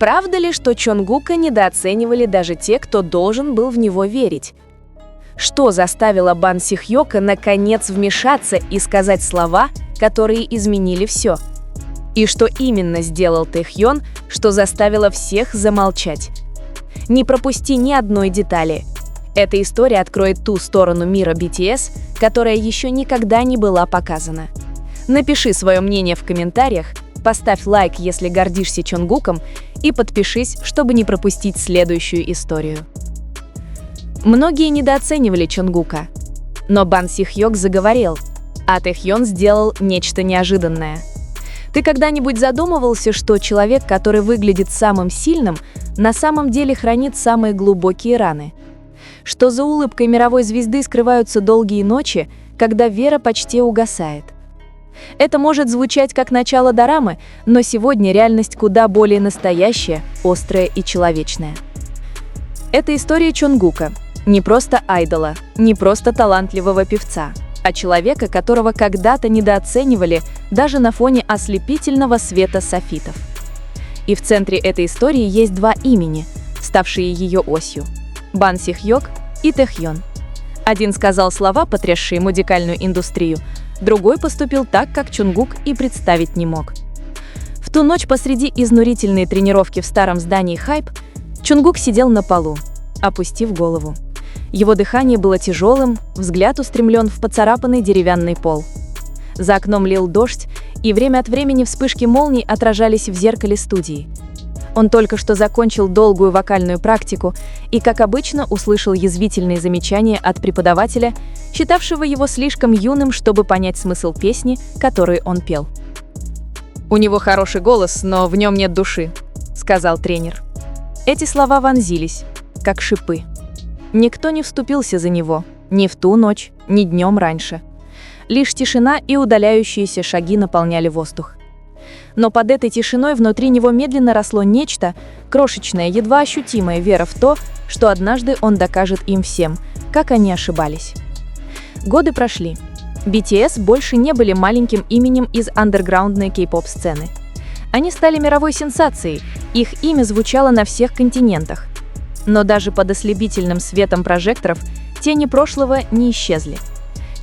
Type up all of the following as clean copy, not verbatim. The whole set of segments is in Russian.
Правда ли, что Чонгука недооценивали даже те, кто должен был в него верить? Что заставило Бан Сих-йока наконец вмешаться и сказать слова, которые изменили все? И что именно сделал Тэхьон, что заставило всех замолчать? Не пропусти ни одной детали. Эта история откроет ту сторону мира BTS, которая еще никогда не была показана. Напиши свое мнение в комментариях, поставь лайк, если гордишься Чонгуком, и подпишись, чтобы не пропустить следующую историю. Многие недооценивали Чонгука, но Бан Сих-йок заговорил, а Тэхьон сделал нечто неожиданное. Ты когда-нибудь задумывался, что человек, который выглядит самым сильным, на самом деле хранит самые глубокие раны? Что за улыбкой мировой звезды скрываются долгие ночи, когда вера почти угасает? Это может звучать как начало дорамы, но сегодня реальность куда более настоящая, острая и человечная. Это история Чонгука, не просто айдола, не просто талантливого певца, а человека, которого когда-то недооценивали даже на фоне ослепительного света софитов. И в центре этой истории есть два имени, ставшие ее осью – Бан Сих-йок и Тэхьон. Один сказал слова, потрясшие музыкальную индустрию, другой поступил так, как Чонгук и представить не мог. В ту ночь посреди изнурительной тренировки в старом здании Hype Чонгук сидел на полу, опустив голову. Его дыхание было тяжелым, взгляд устремлен в поцарапанный деревянный пол. За окном лил дождь, и время от времени вспышки молний отражались в зеркале студии. Он только что закончил долгую вокальную практику и, как обычно, услышал язвительные замечания от преподавателя, считавшего его слишком юным, чтобы понять смысл песни, которую он пел. «У него хороший голос, но в нем нет души», — сказал тренер. Эти слова вонзились, как шипы. Никто не вступился за него, ни в ту ночь, ни днем раньше. Лишь тишина и удаляющиеся шаги наполняли воздух. Но под этой тишиной внутри него медленно росло нечто, крошечная, едва ощутимая вера в то, что однажды он докажет им всем, как они ошибались. Годы прошли. BTS больше не были маленьким именем из андерграундной кей-поп сцены. Они стали мировой сенсацией, их имя звучало на всех континентах. Но даже под ослепительным светом прожекторов тени прошлого не исчезли.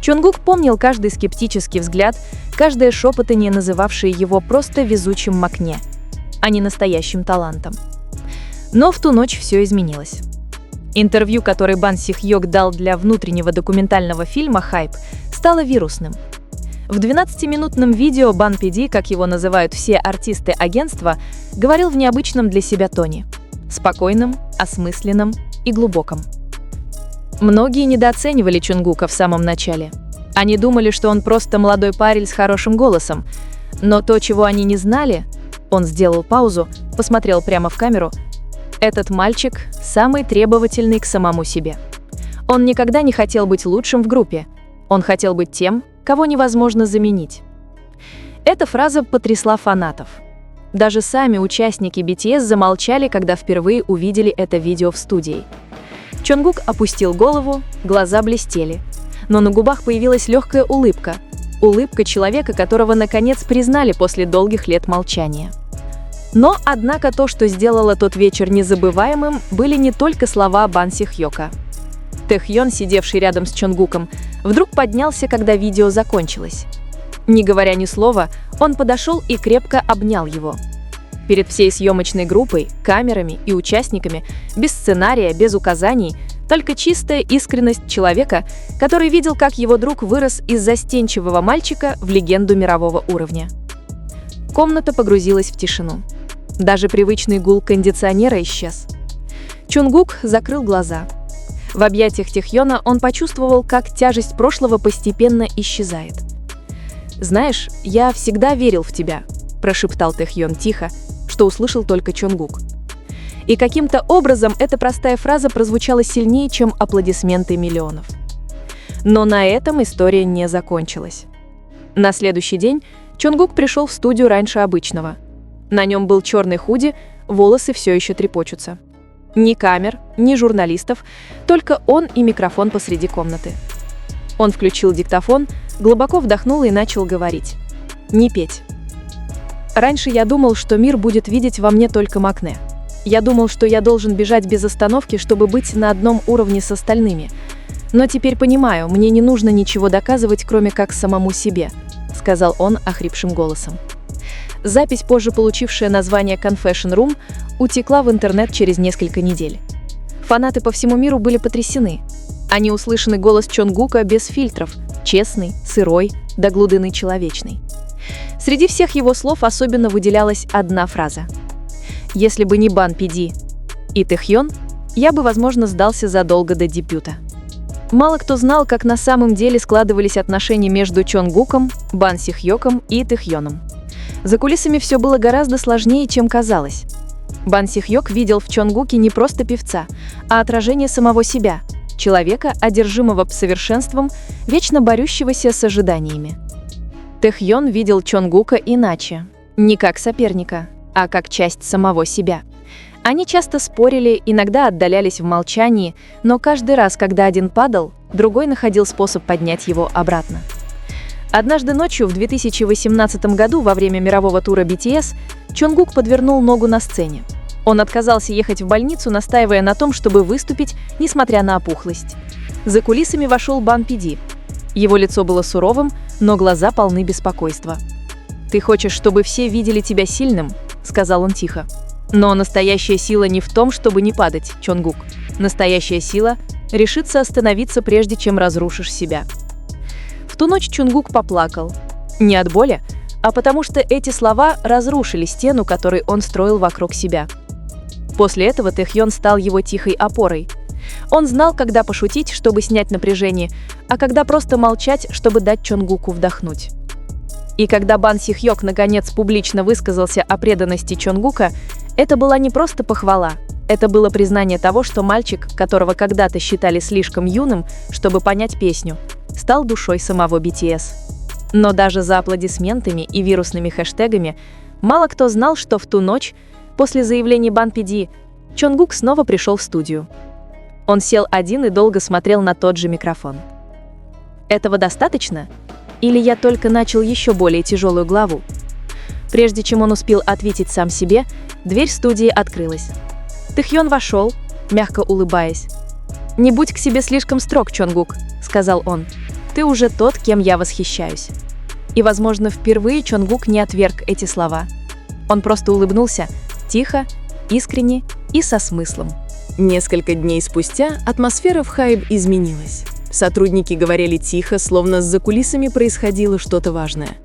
Чонгук помнил каждый скептический взгляд, каждое шепотание, называвшее его просто везучим макне, а не настоящим талантом. Но в ту ночь все изменилось. Интервью, которое Бан Сих-йок дал для внутреннего документального фильма «Hype», стало вирусным. В 12-минутном видео Бан Пиди, как его называют все артисты агентства, говорил в необычном для себя тоне – спокойном, осмысленном и глубоком. Многие недооценивали Чонгука в самом начале. Они думали, что он просто молодой парень с хорошим голосом. Но то, чего они не знали, он сделал паузу, посмотрел прямо в камеру. Этот мальчик самый требовательный к самому себе. Он никогда не хотел быть лучшим в группе. Он хотел быть тем, кого невозможно заменить. Эта фраза потрясла фанатов. Даже сами участники BTS замолчали, когда впервые увидели это видео в студии. Чонгук опустил голову, глаза блестели. Но на губах появилась легкая улыбка. Улыбка человека, которого наконец признали после долгих лет молчания. Но, однако, то, что сделало тот вечер незабываемым, были не только слова Бан Сих-йока. Тэхьон, сидевший рядом с Чонгуком, вдруг поднялся, когда видео закончилось. Не говоря ни слова, он подошел и крепко обнял его. Перед всей съемочной группой, камерами и участниками, без сценария, без указаний, только чистая искренность человека, который видел, как его друг вырос из застенчивого мальчика в легенду мирового уровня. Комната погрузилась в тишину. Даже привычный гул кондиционера исчез. Чонгук закрыл глаза. В объятиях Тэхьона он почувствовал, как тяжесть прошлого постепенно исчезает. «Знаешь, я всегда верил в тебя», – прошептал Тэхьон тихо, что услышал только Чонгук. И каким-то образом эта простая фраза прозвучала сильнее, чем аплодисменты миллионов. Но на этом история не закончилась. На следующий день Чонгук пришел в студию раньше обычного. На нем был черный худи, волосы все еще трепочутся. Ни камер, ни журналистов, только он и микрофон посреди комнаты. Он включил диктофон, глубоко вдохнул и начал говорить. Не петь. Раньше я думал, что мир будет видеть во мне только макне. Я думал, что я должен бежать без остановки, чтобы быть на одном уровне с остальными. Но теперь понимаю, мне не нужно ничего доказывать, кроме как самому себе», — сказал он охрипшим голосом. Запись, позже получившая название Confession Room, утекла в интернет через несколько недель. Фанаты по всему миру были потрясены. Они услышали голос Чонгука без фильтров, честный, сырой, до глубины человечный. Среди всех его слов особенно выделялась одна фраза: «Если бы не Бан Пиди и Тэхьон, я бы, возможно, сдался задолго до дебюта». Мало кто знал, как на самом деле складывались отношения между Чонгуком, Бан Сихьоком и Тэхьоном. За кулисами все было гораздо сложнее, чем казалось. Бан Сихьок видел в Чонгуке не просто певца, а отражение самого себя, человека, одержимого совершенством, вечно борющегося с ожиданиями. Тэхьон видел Чонгука иначе, не как соперника, а как часть самого себя. Они часто спорили, иногда отдалялись в молчании, но каждый раз, когда один падал, другой находил способ поднять его обратно. Однажды ночью в 2018 году во время мирового тура BTS Чонгук подвернул ногу на сцене. Он отказался ехать в больницу, настаивая на том, чтобы выступить, несмотря на опухлость. За кулисами вошел Бан Пиди. Его лицо было суровым, но глаза полны беспокойства. «Ты хочешь, чтобы все видели тебя сильным?» — сказал он тихо. «Но настоящая сила не в том, чтобы не падать, Чонгук. Настоящая сила — решиться остановиться, прежде чем разрушишь себя». В ту ночь Чонгук поплакал. Не от боли, а потому что эти слова разрушили стену, которую он строил вокруг себя. После этого Тэхьон стал его тихой опорой. Он знал, когда пошутить, чтобы снять напряжение, а когда просто молчать, чтобы дать Чонгуку вдохнуть. И когда Бан Сихьок наконец публично высказался о преданности Чонгука, это была не просто похвала, это было признание того, что мальчик, которого когда-то считали слишком юным, чтобы понять песню, стал душой самого BTS. Но даже за аплодисментами и вирусными хэштегами мало кто знал, что в ту ночь, после заявления Бан Пиди, Чонгук снова пришел в студию. Он сел один и долго смотрел на тот же микрофон. «Этого достаточно? Или я только начал еще более тяжелую главу?» Прежде чем он успел ответить сам себе, дверь студии открылась. Тэхьон вошел, мягко улыбаясь. «Не будь к себе слишком строг, Чонгук», — сказал он. «Ты уже тот, кем я восхищаюсь». И, возможно, впервые Чонгук не отверг эти слова. Он просто улыбнулся, тихо, искренне и со смыслом. Несколько дней спустя атмосфера в HYBE изменилась. Сотрудники говорили тихо, словно за кулисами происходило что-то важное.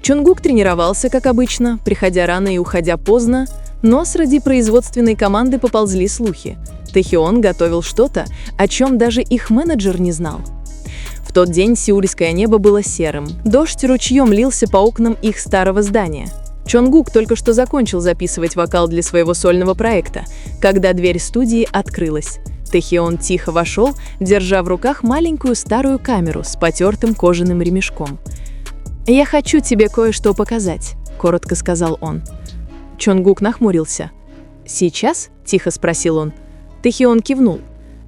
Чонгук тренировался, как обычно, приходя рано и уходя поздно, но среди производственной команды поползли слухи. Тэхьон готовил что-то, о чем даже их менеджер не знал. В тот день сеульское небо было серым, дождь ручьем лился по окнам их старого здания. Чонгук только что закончил записывать вокал для своего сольного проекта, когда дверь студии открылась. Тэхьон тихо вошел, держа в руках маленькую старую камеру с потертым кожаным ремешком. «Я хочу тебе кое-что показать», — коротко сказал он. Чонгук нахмурился. «Сейчас?» — тихо спросил он. Тэхьон кивнул.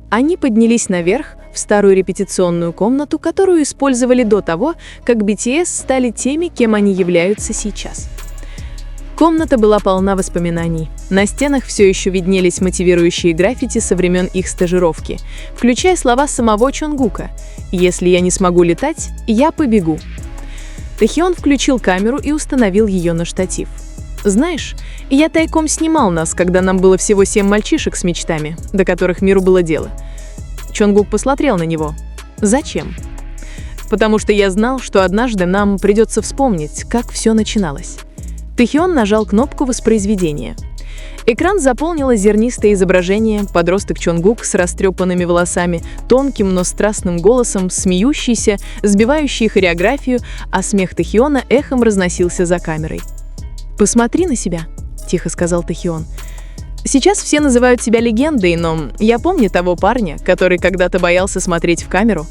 Они поднялись наверх, в старую репетиционную комнату, которую использовали до того, как BTS стали теми, кем они являются сейчас. Комната была полна воспоминаний. На стенах все еще виднелись мотивирующие граффити со времен их стажировки, включая слова самого Чонгука: «Если я не смогу летать, я побегу». Тэхьон включил камеру и установил ее на штатив. «Знаешь, я тайком снимал нас, когда нам было всего 7 мальчишек с мечтами, до которых миру было дело». Чонгук посмотрел на него. «Зачем?» «Потому что я знал, что однажды нам придется вспомнить, как все начиналось». Тэхьон нажал кнопку воспроизведения. Экран заполнило зернистое изображение, подросток Чонгук с растрепанными волосами, тонким, но страстным голосом, смеющийся, сбивающий хореографию, а смех Тэхьона эхом разносился за камерой. «Посмотри на себя», — тихо сказал Тэхьон. «Сейчас все называют тебя легендой, но я помню того парня, который когда-то боялся смотреть в камеру».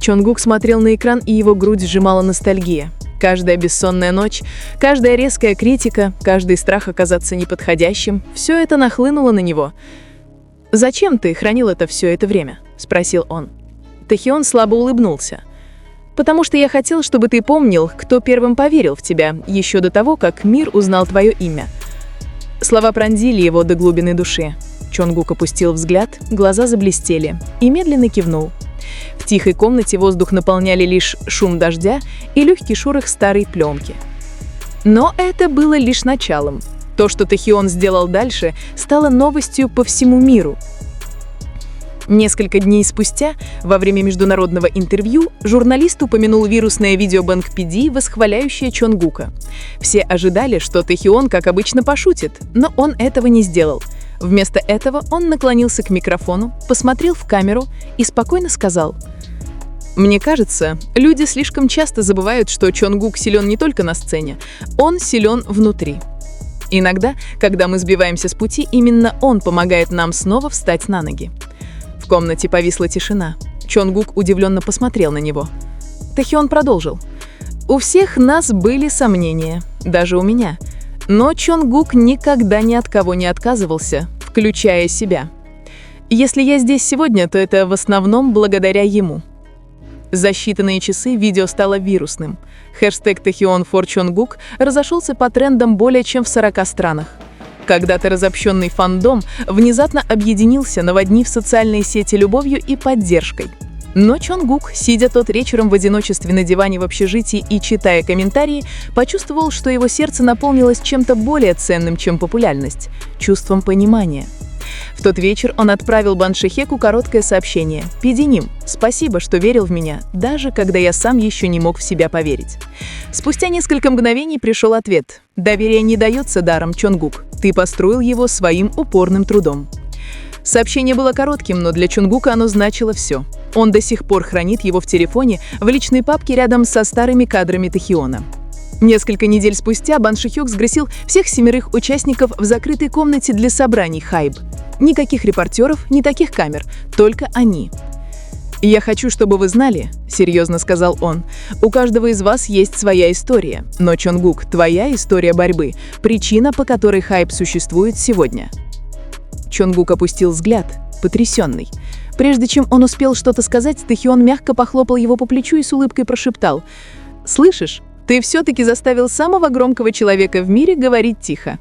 Чонгук смотрел на экран, и его грудь сжимала ностальгия. Каждая бессонная ночь, каждая резкая критика, каждый страх оказаться неподходящим — все это нахлынуло на него. «Зачем ты хранил это все это время?» — спросил он. Тэхьон слабо улыбнулся. «Потому что я хотел, чтобы ты помнил, кто первым поверил в тебя, еще до того, как мир узнал твое имя». Слова пронзили его до глубины души. Чонгук опустил взгляд, глаза заблестели и медленно кивнул. В тихой комнате воздух наполняли лишь шум дождя и легкий шорох старой пленки. Но это было лишь началом. То, что Тахион сделал дальше, стало новостью по всему миру. Несколько дней спустя, во время международного интервью, журналист упомянул вирусное видео Бангпиди, восхваляющее Чонгука. Все ожидали, что Тахион, как обычно, пошутит, но он этого не сделал. Вместо этого он наклонился к микрофону, посмотрел в камеру и спокойно сказал: «Мне кажется, люди слишком часто забывают, что Чонгук силен не только на сцене, он силен внутри. Иногда, когда мы сбиваемся с пути, именно он помогает нам снова встать на ноги». В комнате повисла тишина. Чонгук удивленно посмотрел на него. Тахион продолжил: «У всех нас были сомнения, даже у меня. Но Чонгук никогда ни от кого не отказывался, включая себя. Если я здесь сегодня, то это в основном благодаря ему». За считанные часы видео стало вирусным. Хэштег Taehyun for Чонгук разошелся по трендам более чем в 40 странах. Когда-то разобщенный фандом внезапно объединился, наводнив социальные сети любовью и поддержкой. Но Чонгук, сидя тот вечером в одиночестве на диване в общежитии и читая комментарии, почувствовал, что его сердце наполнилось чем-то более ценным, чем популярность – чувством понимания. В тот вечер он отправил Бан Шихеку короткое сообщение: «Пидиним, спасибо, что верил в меня, даже когда я сам еще не мог в себя поверить». Спустя несколько мгновений пришел ответ: «Доверие не дается даром, Чонгук. Ты построил его своим упорным трудом». Сообщение было коротким, но для Чонгука оно значило все. Он до сих пор хранит его в телефоне в личной папке рядом со старыми кадрами Тахиона. Несколько недель спустя Бан Шихёк сгрузил всех 7 участников в закрытой комнате для собраний Хайб. Никаких репортеров, ни таких камер, только они. «Я хочу, чтобы вы знали», — серьезно сказал он, «у каждого из вас есть своя история, но, Чонгук, твоя история борьбы — причина, по которой Хайб существует сегодня». Чонгук опустил взгляд, потрясенный. Прежде чем он успел что-то сказать, Тахион мягко похлопал его по плечу и с улыбкой прошептал: «Слышишь, ты все-таки заставил самого громкого человека в мире говорить тихо».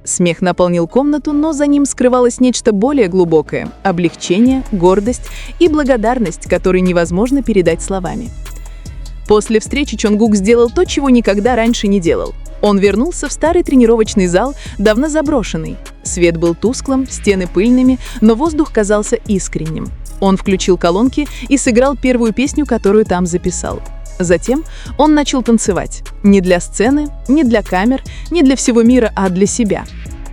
Смех наполнил комнату, но за ним скрывалось нечто более глубокое – облегчение, гордость и благодарность, которые невозможно передать словами. После встречи Чонгук сделал то, чего никогда раньше не делал. Он вернулся в старый тренировочный зал, давно заброшенный. Свет был тусклым, стены пыльными, но воздух казался искренним. Он включил колонки и сыграл первую песню, которую там записал. Затем он начал танцевать. Не для сцены, не для камер, не для всего мира, а для себя.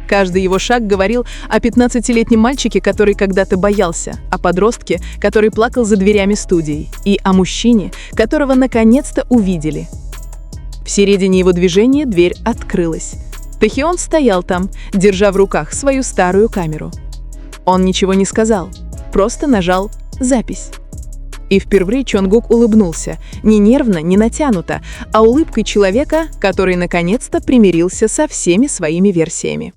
Каждый его шаг говорил о 15-летнем мальчике, который когда-то боялся, о подростке, который плакал за дверями студии, и о мужчине, которого наконец-то увидели. В середине его движения дверь открылась. Тахион стоял там, держа в руках свою старую камеру. Он ничего не сказал, просто нажал «Запись». И впервые Чонгук улыбнулся, не нервно, не натянуто, а улыбкой человека, который наконец-то примирился со всеми своими версиями.